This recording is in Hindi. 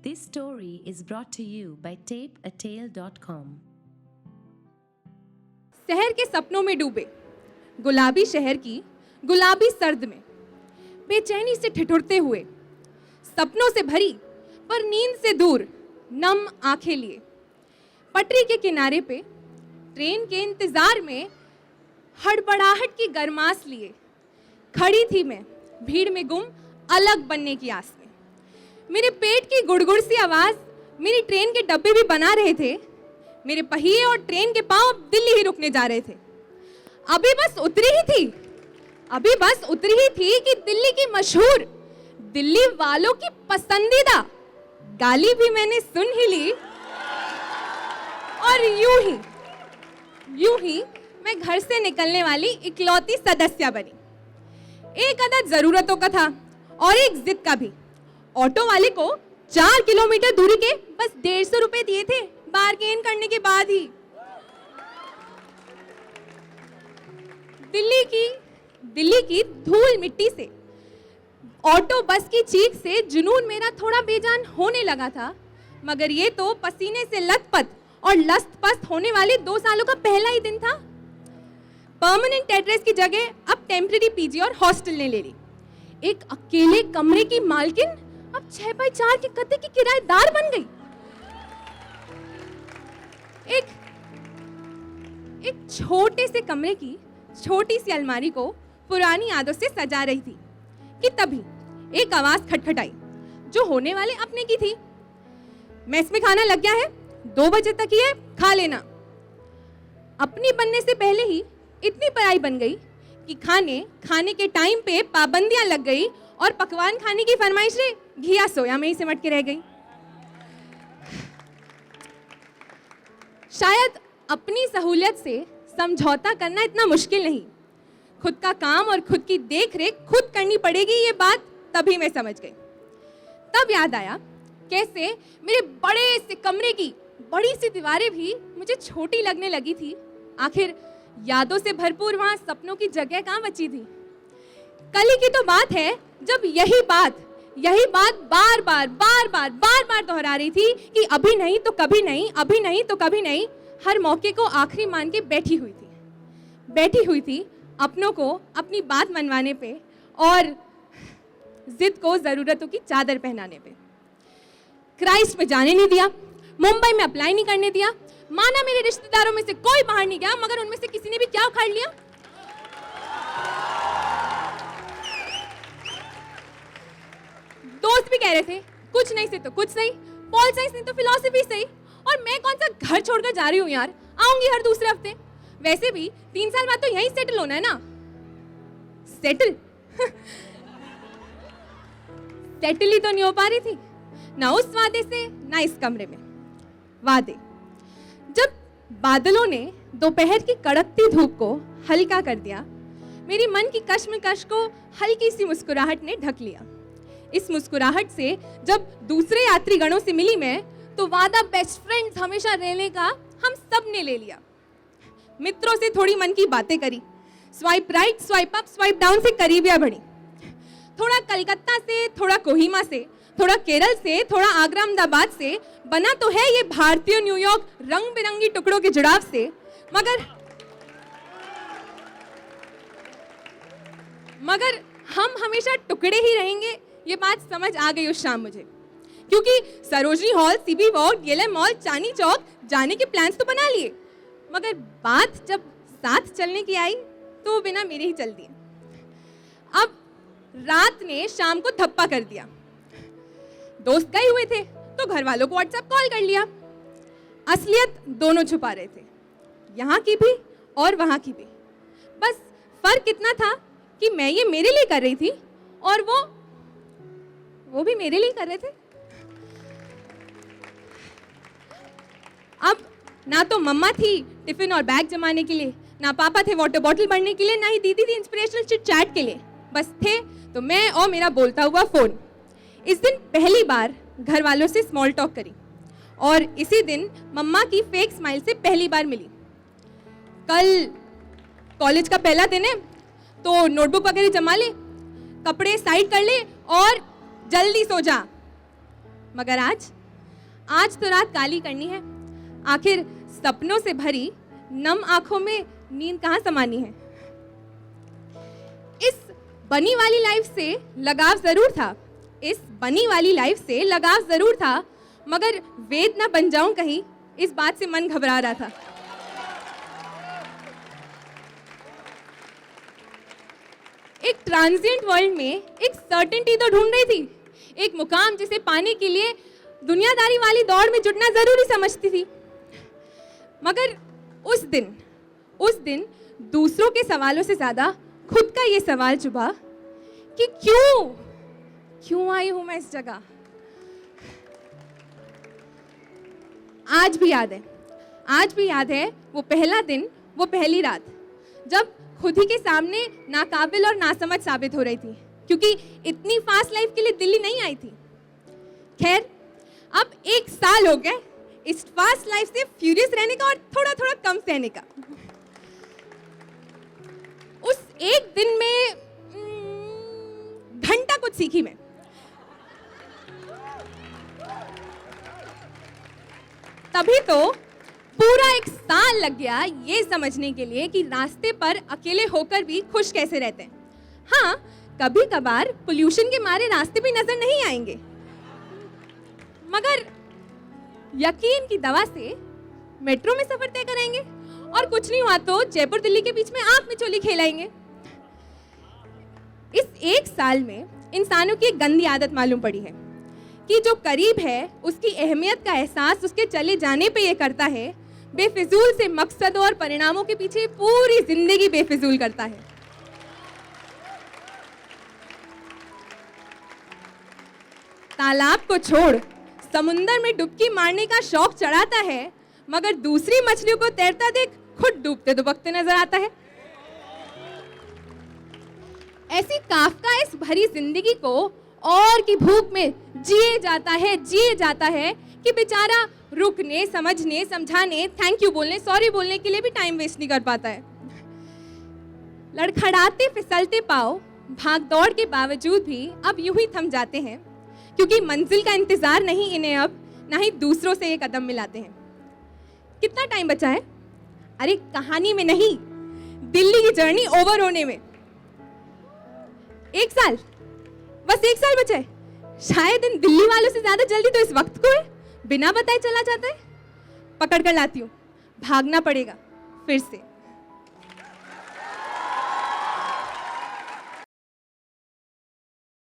This story is brought to you by tapeatale.com. शहर के सपनों में डूबे गुलाबी शहर की गुलाबी सर्द में बेचैनी से ठिठुरते हुए, सपनों से भरी पर नींद से दूर नम आंखें लिए, पटरी के किनारे पे ट्रेन के इंतजार में हड़बड़ाहट की गरमास लिए खड़ी थी मैं भीड़ में गुम अलग बनने की आस में। मेरे पेट की गुड़गुड़ सी आवाज़ मेरी ट्रेन के डब्बे भी बना रहे थे। मेरे पहिए और ट्रेन के पांव अब दिल्ली ही रुकने जा रहे थे। अभी बस उतरी ही थी कि दिल्ली की मशहूर, दिल्ली वालों की पसंदीदा गाली भी मैंने सुन ही ली। और यूं ही मैं घर से निकलने वाली इकलौती सदस्य बनी। एक अदद जरूरतों का था और एक जिद का भी। ऑटो वाले को 4 किलोमीटर दूरी के बस 150 रुपए दिए थे बार्गेन करने के बाद ही। दिल्ली की धूल मिट्टी से, ऑटो बस की चीख से जुनून मेरा थोड़ा बेजान होने लगा था, मगर ये तो पसीने से लथपथ और लस्त-पस्त होने वाले 2 सालों का पहला ही दिन था। परमानेंट एड्रेस की जगह अब टेम्परेरी पीजी और हॉस्टल ने ले ली। एक अकेले कमरे की मालकिन अब 6x4 के कत्ते की किराएदार बन गई। एक छोटे से कमरे की छोटी सी अलमारी को पुरानी यादों से सजा रही थी कि तभी एक आवाज खटखटाई जो होने वाले अपने की थी। मेस में खाना लग गया है, 2 बजे तक ही है, खा लेना। अपनी बनने से पहले ही इतनी पराई बन गई कि खाने के टाइम पे पाबंदियां लग गई और पकवान खाने की फरमाइशें घिया सोया में ही सिमट के रह गई। शायद अपनी सहूलियत से समझौता करना इतना मुश्किल नहीं। खुद का काम और खुद की देखरेख खुद करनी पड़ेगी, ये बात तभी मैं समझ गई। तब याद आया कैसे मेरे बड़े से कमरे की बड़ी सी दीवारें भी मुझे छोटी लगने लगी थी। आखिर यादों से भरपूर वहां सपनों की जगह कहां बची थी। कल ही की तो बात है जब यही बात बार बार दोहरा रही थी कि अभी नहीं तो कभी नहीं, अभी नहीं तो कभी नहीं। हर मौके को आखिरी मान के बैठी हुई थी अपनों को अपनी बात मनवाने पे और जिद को जरूरतों की चादर पहनाने पे। क्राइस्ट में जाने नहीं दिया, मुंबई में अप्लाई नहीं करने दिया। माना मेरे रिश्तेदारों में से कोई बाहर नहीं गया, मगर उनमें से किसी ने भी क्या उखाड़ लिया? दोस्त भी कह रहे थे कुछ नहीं से तो कुछ सही, पॉल साइंस नहीं तो फिलॉसफी सही। और मैं कौन सा घर छोड़कर जा रही हूँ यार, आऊंगी हर दूसरे हफ्ते। वैसे भी 3 साल बाद तो यहीं सेटल होना है ना। सेटल ही तो नहीं हो पा रही थी, ना उस वादे से ना इस कमरे में। वादे जब बादलों ने दोपहर की कड़कती धूप को हल्का कर दिया, मेरी मन की कश्मकश को हल्की सी मुस्कुराहट ने ढक लिया। इस मुस्कुराहट से जब दूसरे यात्री गणों से मिली मैं, तो वादा बेस्ट फ्रेंड्स हमेशा रहने का हम सब ने ले लिया। मित्रों से थोड़ी मन की बातें करी, swipe right, swipe up, swipe down से करीबियां बढ़ी। थोड़ा कलकत्ता से, थोड़ा कोहिमा से, थोड़ा केरल से, थोड़ा आगरा अहमदाबाद से बना तो है ये भारतीय न्यूयॉर्क रंग बिरंगी टुकड़ों के जुड़ाव से, मगर हम हमेशा टुकड़े ही रहेंगे, ये बात समझ आ गई उस शाम मुझे। क्योंकि Sarojini hall, CB walk, DLM mall, Chandni Chowk जाने के प्लान्स तो बना लिए, मगर बात जब साथ चलने की आई तो वो बिना मेरे ही चल दिए। अब रात ने शाम को धप्पा कर दिया। दोस्त गए हुए थे तो घर वालों को व्हाट्सएप कॉल कर लिया। असलियत दोनों छुपा रहे थे, यहाँ की भी और वहाँ की भी। बस फर्क इतना था कि मैं ये मेरे लिए कर रही थी और वो भी मेरे लिए कर रहे थे। अब ना तो मम्मा थी टिफिन और बैग जमाने के लिए, ना पापा थे वाटर बॉटल भरने के लिए, ना ही दीदी थी इंस्पिरेशनल चिट चैट के लिए। बस थे तो मैं और मेरा बोलता हुआ फोन। इस दिन पहली बार घर वालों से स्मॉल टॉक करी और इसी दिन मम्मा की फेक स्माइल से पहली बार मिली। कल कॉलेज का पहला दिन है तो नोटबुक वगैरह जमा ले, कपड़े साइड कर ले और जल्दी सो जा। मगर आज तो रात काली करनी है। आखिर सपनों से भरी नम आंखों में नींद कहाँ समानी है। इस बनी वाली लाइफ से लगाव जरूर था, इस बनी वाली लाइफ से लगाव जरूर था, मगर वेद ना बन जाऊं कहीं, इस बात से मन घबरा रहा था। एक ट्रांजिएंट वर्ल्ड में एक सर्टेनिटी तो ढूंढ रही थी, एक मुकाम जिसे पाने के लिए दुनियादारी वाली दौड़ में जुटना जरूरी समझती थी। मगर उस दिन दूसरों के सवालों से ज्यादा खुद का ये सवाल चुभा कि क्यों आई हूं मैं इस जगह। आज भी याद है वो पहला दिन, वो पहली रात, जब खुद ही के सामने नाकाबिल और नासमझ साबित हो रही थी, क्योंकि इतनी फास्ट लाइफ के लिए दिल्ली नहीं आई थी। खैर, अब 1 साल हो गए इस फास्ट लाइफ से फ्यूरियस रहने का और थोड़ा थोड़ा कम सहने का। उस एक दिन में घंटा कुछ सीखी मैं। तभी तो पूरा 1 साल लग गया ये समझने के लिए कि रास्ते पर अकेले होकर भी खुश कैसे रहते हैं। हाँ, कभी कभार पोल्यूशन के मारे रास्ते भी नजर नहीं आएंगे, मगर यकीन की दवा से मेट्रो में सफर तय कराएंगे, और कुछ नहीं हुआ तो जयपुर दिल्ली के बीच में आंख में चोली खेलाएंगे। इस 1 साल में इंसानों की एक गंदी आदत मालूम पड़ी है कि जो करीब है उसकी अहमियत का एहसास उसके चले जाने पे ये करता है, बेफिजूल से मकसदों और परिणामों के पीछे पूरी जिंदगी बेफिजूल करता है। तालाब को छोड़ समुंदर में डुबकी मारने का शौक चढ़ाता है, मगर दूसरी मछलियों को तैरता देख खुद डूबते दुबकते नजर आता है। ऐसी काफका इस भरी जिंदगी को और की भूख में जिए जाता है कि बेचारा रुकने, समझने, समझाने, थैंक यू बोलने, सॉरी बोलने के लिए भी टाइम वेस्ट नहीं कर पाता है। लड़खड़ाते फिसलते पाँव भाग दौड़ के बावजूद भी अब यूं ही थम जाते हैं, क्योंकि मंजिल का इंतजार नहीं इन्हें अब, ना ही दूसरों से ये कदम मिलाते हैं। कितना टाइम बचा है? अरे कहानी में नहीं, दिल्ली की जर्नी ओवर होने में 1 साल, बस 1 साल बचा है। शायद इन दिल्ली वालों से ज्यादा जल्दी तो इस वक्त को है, बिना बताए चला जाता है। पकड़ कर लाती हूँ, भागना पड़ेगा फिर से।